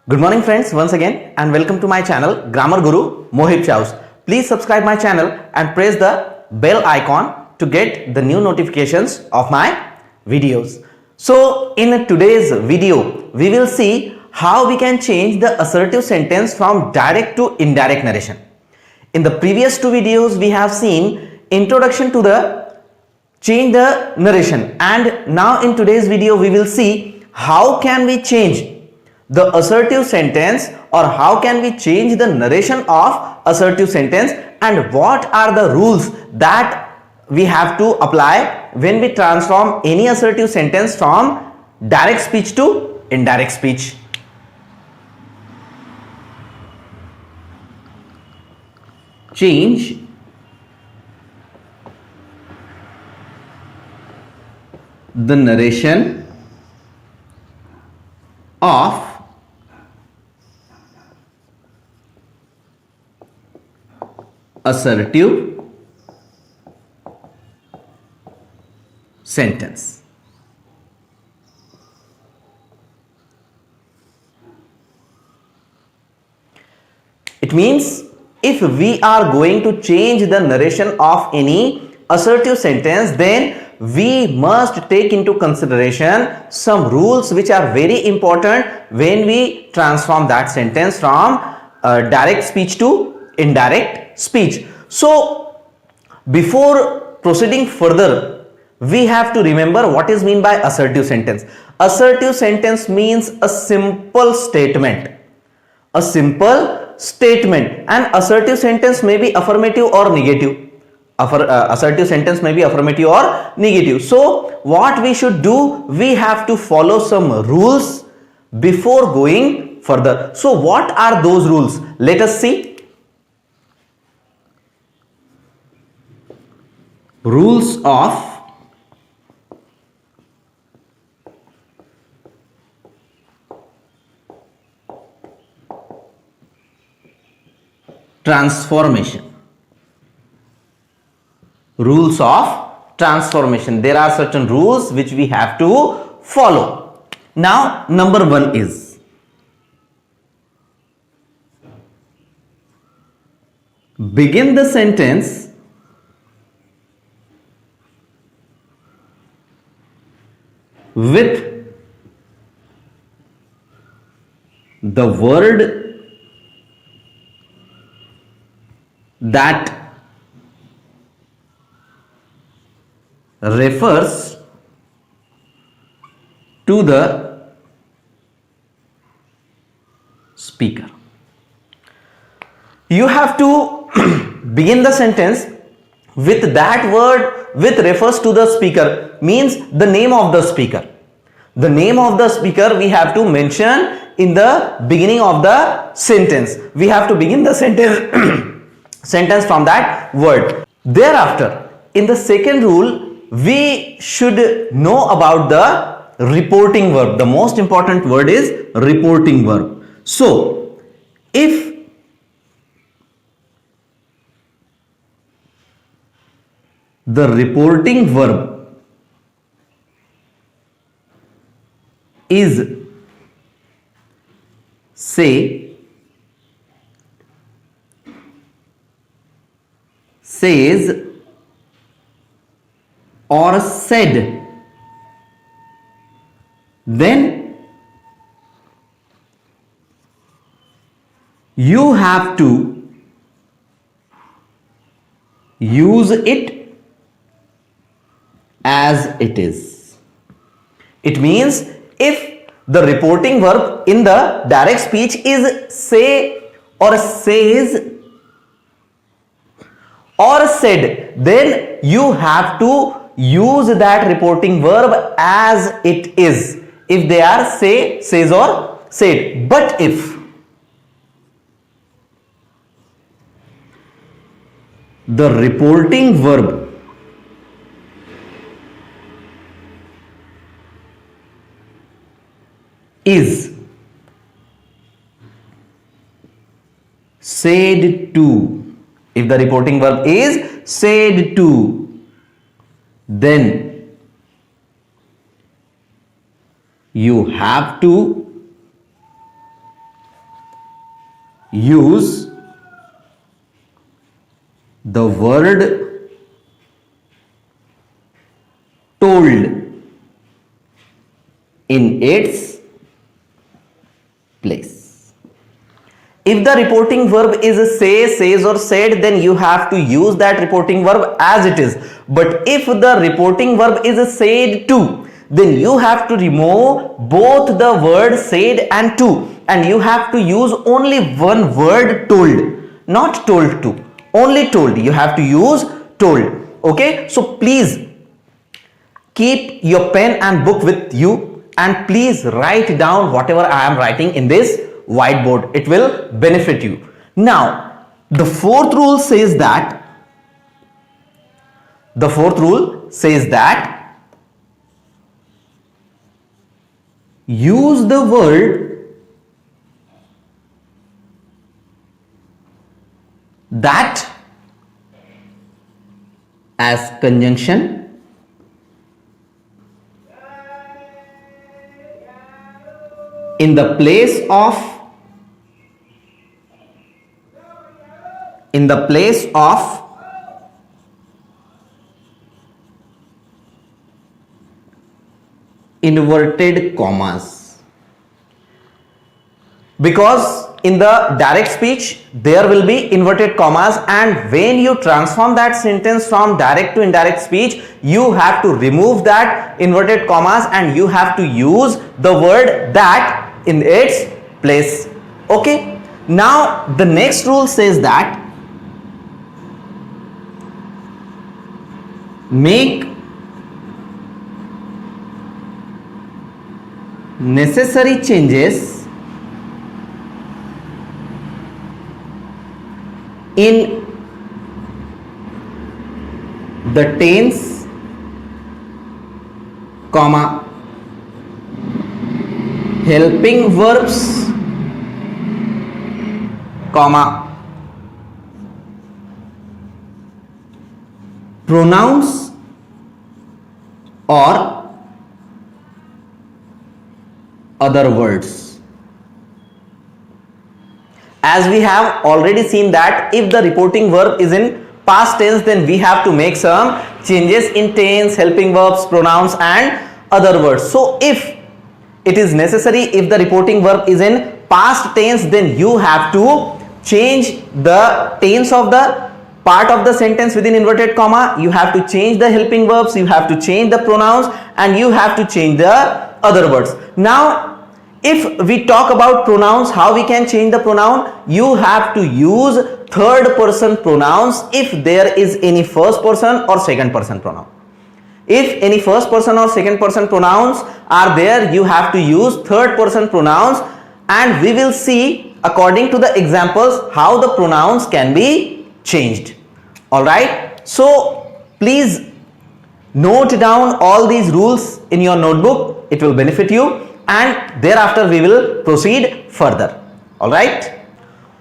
Good morning friends, once again and welcome to my channel Grammar Guru Mohit Chaus. Please subscribe my channel and press the bell icon to get the new notifications of my videos. So in today's video, we will see how we can change the assertive sentence from direct to indirect narration. In the previous two videos, we have seen introduction to the change the narration, and now in today's video we will see how can we change the assertive sentence or how can we change the narration of assertive sentence and what are the rules that we have to apply when we transform any assertive sentence from direct speech to indirect speech. Change the narration of assertive sentence. It means if we are going to change the narration of any assertive sentence, then we must take into consideration some rules which are very important when we transform that sentence from direct speech to indirect speech. So before proceeding further, we have to remember what is meant by assertive sentence. Assertive sentence means a simple statement. A simple statement. And assertive sentence may be affirmative or negative. Assertive sentence may be affirmative or negative. So what we should do, we have to follow some rules before going further. So what are those rules? Let us see. Rules of transformation. Rules of transformation. There are certain rules which we have to follow. Now, number one is begin the sentence with the word that refers to the speaker. You have to begin the sentence with that word which refers to the speaker, means the name of the speaker. The name of the speaker we have to mention in the beginning of the sentence. We have to begin the sentence from that word. Thereafter, in the second rule, we should know about the reporting verb. The most important word is reporting verb. So, if the reporting verb is say, says or said, then you have to use it as it is. It means if the reporting verb in the direct speech is say or says or said, then you have to use that reporting verb as it is if they are say, says or said. But if the reporting verb is said to, if the reporting verb is said to, then you have to use the word told in its place. If the reporting verb is say, says or said, then you have to use that reporting verb as it is. But if the reporting verb is said to, then you have to remove both the word said and to, and you have to use only one word told, not told to, only told. You have to use told. Okay, so please keep your pen and book with you and please write down whatever I am writing in this whiteboard. It will benefit you. Now, the fourth rule says that use the word that as conjunction in the place of inverted commas, because in the direct speech there will be inverted commas, and when you transform that sentence from direct to indirect speech, you have to remove that inverted commas and you have to use the word that in its place. Okay, now the next rule says that make necessary changes in the tense, comma, helping verbs, comma, pronouns or other words. As we have already seen that if the reporting verb is in past tense, then we have to make some changes in tense, helping verbs, pronouns and other words. So if it is necessary, if the reporting verb is in past tense, then you have to change the tense of the part of the sentence within inverted comma, you have to change the helping verbs, you have to change the pronouns and you have to change the other words. Now if we talk about pronouns, how we can change the pronoun? You have to use third person pronouns if there is any first person or second person pronoun. If any first person or second person pronouns are there, you have to use third person pronouns, and we will see according to the examples how the pronouns can be changed. Alright, so please note down all these rules in your notebook, it will benefit you, and thereafter we will proceed further. Alright,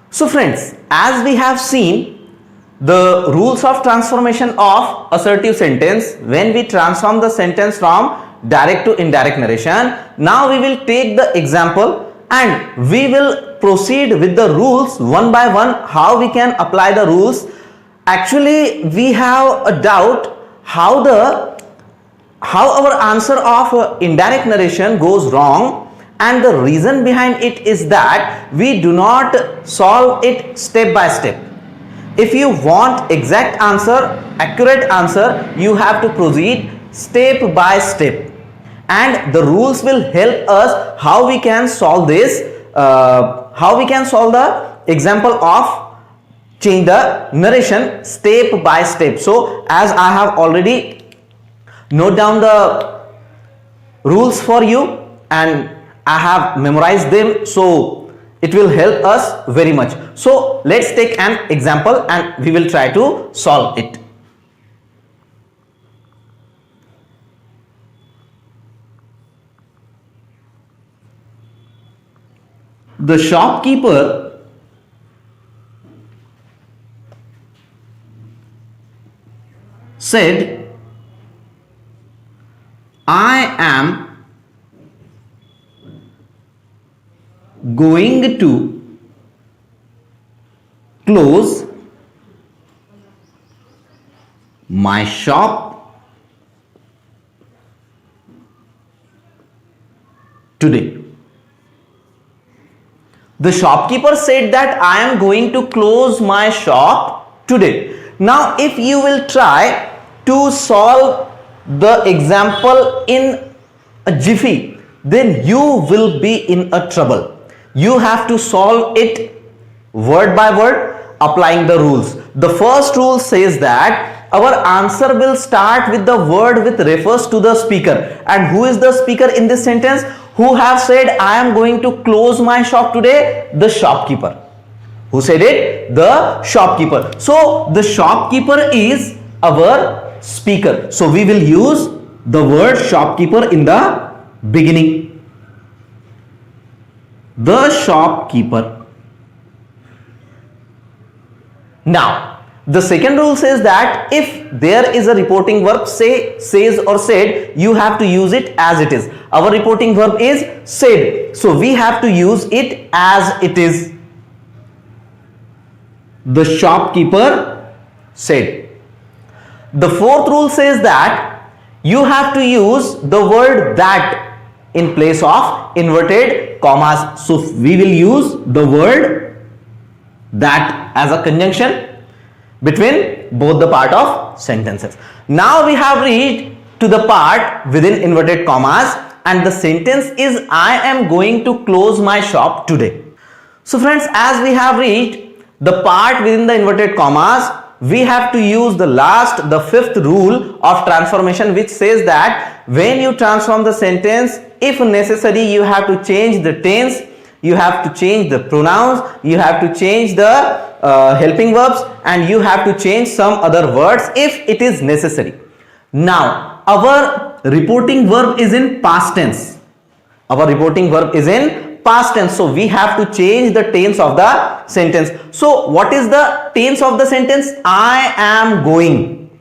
so friends, as we have seen the rules of transformation of assertive sentence when we transform the sentence from direct to indirect narration, now we will take the example and we will proceed with the rules one by one, how we can apply the rules. Actually we have a doubt how our answer of indirect narration goes wrong, and the reason behind it is that we do not solve it step by step. If you want exact answer, accurate answer, you have to proceed step by step, and the rules will help us how we can solve this, how we can solve the example of change the narration step by step. So as I have already note down the rules for you and I have memorized them, so it will help us very much. So let's take an example and we will try to solve it. The shopkeeper said, I am going to close my shop today. The shopkeeper said that I am going to close my shop today. Now, if you will try to solve the example in a jiffy, then you will be in a trouble. You have to solve it word by word, applying the rules. The first rule says that our answer will start with the word which refers to the speaker. And who is the speaker in this sentence? Who have said I am going to close my shop today? The shopkeeper. Who said it? The shopkeeper. So the shopkeeper is our speaker. So we will use the word shopkeeper in the beginning. The shopkeeper. Now, the second rule says that if there is a reporting verb, say, says or said, you have to use it as it is. Our reporting verb is said. So we have to use it as it is. The shopkeeper said. The fourth rule says that you have to use the word that in place of inverted commas. So we will use the word that as a conjunction between both the part of sentences. Now we have reached to the part within inverted commas, and the sentence is I am going to close my shop today. So friends, as we have reached the part within the inverted commas, we have to use the fifth rule of transformation, which says that when you transform the sentence, if necessary, you have to change the tense, you have to change the pronouns, you have to change the helping verbs, and you have to change some other words if it is necessary. Now, our reporting verb is in past tense. Our reporting verb is in past tense. So we have to change the tense of the sentence. So what is the tense of the sentence? I am going.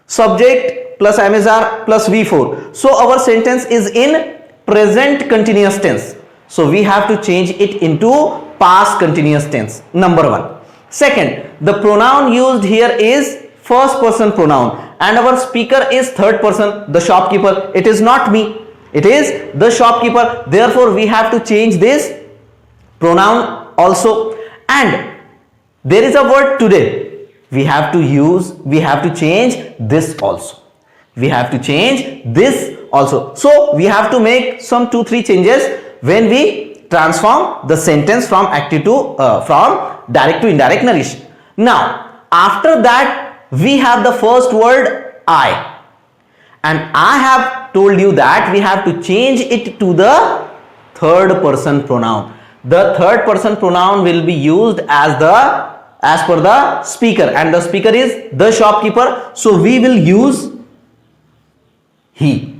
Subject plus IMSR plus V4. So our sentence is in present continuous tense. So we have to change it into past continuous tense. Number one. Second, the pronoun used here is first person pronoun, and our speaker is third person, the shopkeeper. It is not me. It is the shopkeeper. Therefore, we have to change this pronoun also. And there is a word today. We have to change this also. We have to change this also. So we have to make some 2-3 changes when we transform the sentence from active to from direct to indirect narration. Now, after that, we have the first word I. And I have told you that we have to change it to the third person pronoun. The third person pronoun will be used as per the speaker, and the speaker is the shopkeeper. So we will use he.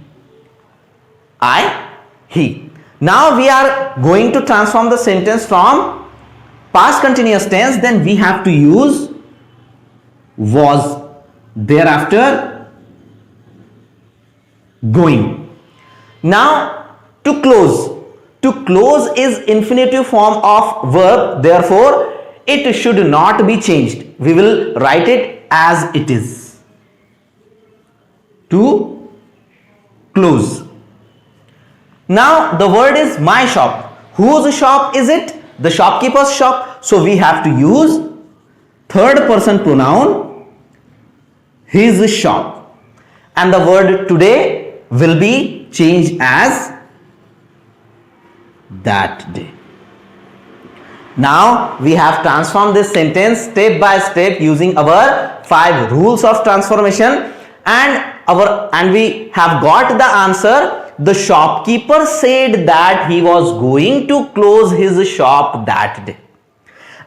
I, he. Now we are going to transform the sentence from past continuous tense, then we have to use was. Thereafter, going. Now, to close. To close is infinitive form of verb, therefore it should not be changed. We will write it as it is. To close. Now the word is my shop. Whose shop is it? The shopkeeper's shop. So we have to use third person pronoun his shop, and the word today will be changed as that day. Now we have transformed this sentence step by step using our 5 rules of transformation, and we have got the answer. The shopkeeper said that he was going to close his shop that day.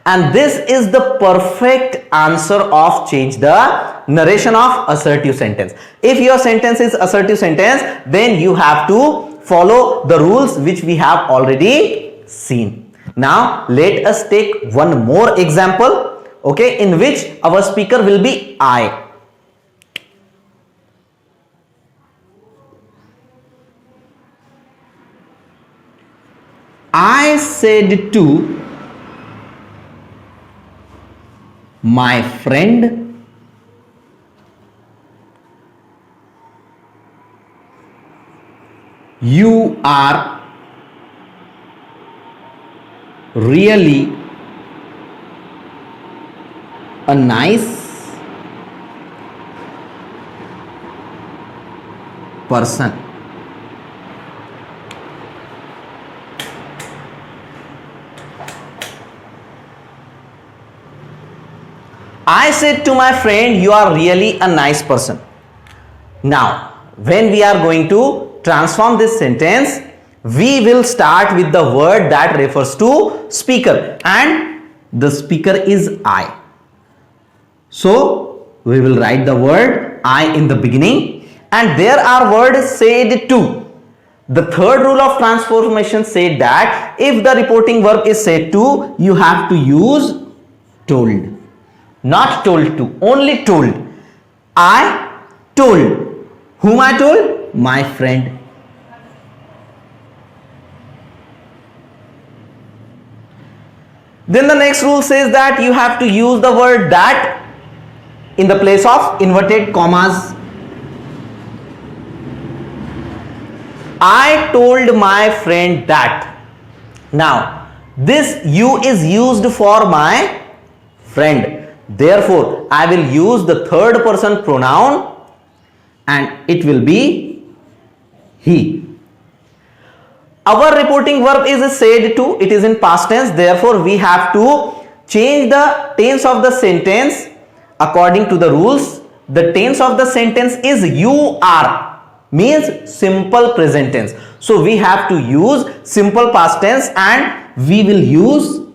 And this is the perfect answer of change the narration of assertive sentence. If your sentence is assertive sentence, then you have to follow the rules which we have already seen. Now let us take one more example, okay, in which our speaker will be I. I said to my friend, you are really a nice person. I said to my friend, you are really a nice person. Now, when we are going to transform this sentence, we will start with the word that refers to speaker, and the speaker is I. So, we will write the word I in the beginning, and there are words said to. The third rule of transformation said that if the reporting verb is said to, you have to use told. Not told to, only told. I told. Whom I told? My friend. Then the next rule says that you have to use the word that in the place of inverted commas. I told my friend that. Now, this you is used for my friend. Therefore, I will use the third person pronoun and it will be he. Our reporting verb is said to, it is in past tense. Therefore, we have to change the tense of the sentence according to the rules. The tense of the sentence is you are, means simple present tense. So, we have to use simple past tense and we will use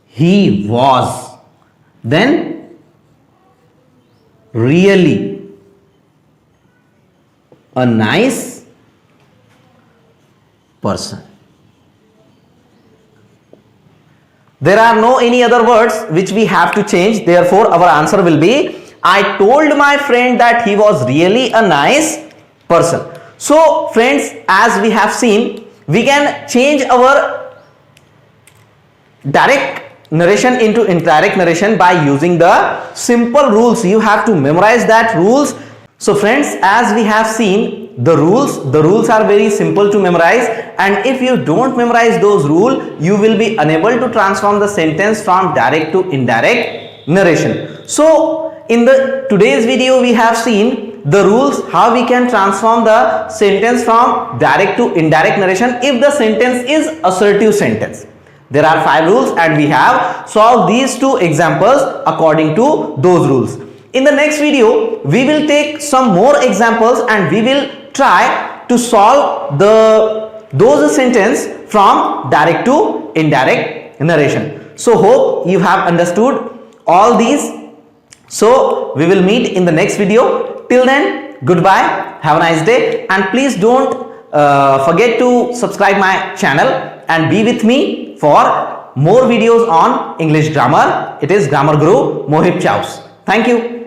he was. Then really a nice person. There are no any other words which we have to change. Therefore, our answer will be I told my friend that he was really a nice person. So, friends, as we have seen, we can change our direct narration into indirect narration by using the simple rules. You have to memorize that rules. So friends, as we have seen the rules are very simple to memorize, and if you don't memorize those rules, you will be unable to transform the sentence from direct to indirect narration. So in the today's video we have seen the rules how we can transform the sentence from direct to indirect narration if the sentence is assertive sentence. There are 5 rules and we have solved these 2 examples according to those rules. In the next video, we will take some more examples and we will try to solve those sentences from direct to indirect narration. So hope you have understood all these. So we will meet in the next video. Till then, goodbye, have a nice day, and please don't forget to subscribe my channel and be with me for more videos on English grammar. It is Grammar Guru Mohit Chaus. Thank you.